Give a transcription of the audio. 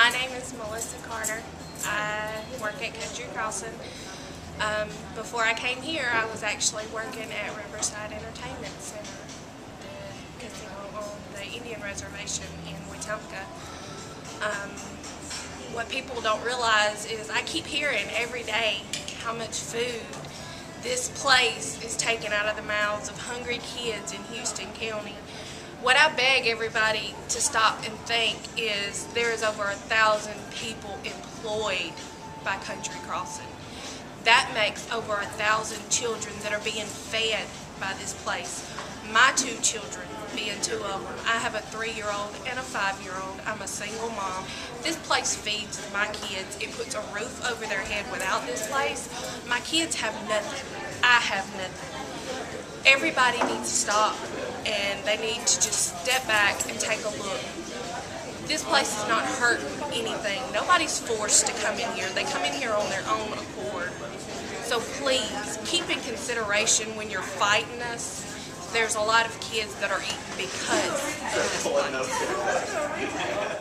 My name is Melissa Carter. I work at Country Crossing. Before I came here, I was actually working at Riverside Entertainment Center, the casino on the Indian Reservation in Wetumpka. What people don't realize is I keep hearing every day how much food this place is taking out of the mouths of hungry kids in Houston County. What I beg everybody to stop and think is there is over 1,000 people employed by Country Crossing. That makes over 1,000 children that are being fed by this place. My two children being two of them. I have a 3-year-old and a 5-year-old. I'm a single mom. This place feeds my kids. It puts a roof over their head. Without this place, my kids have nothing. I have nothing. Everybody needs to stop and they need to just step back and take a look. This place is not hurting anything. Nobody's forced to come in here. They come in here on their own accord. So please, keep in consideration when you're fighting us, there's a lot of kids that are eating because of this place.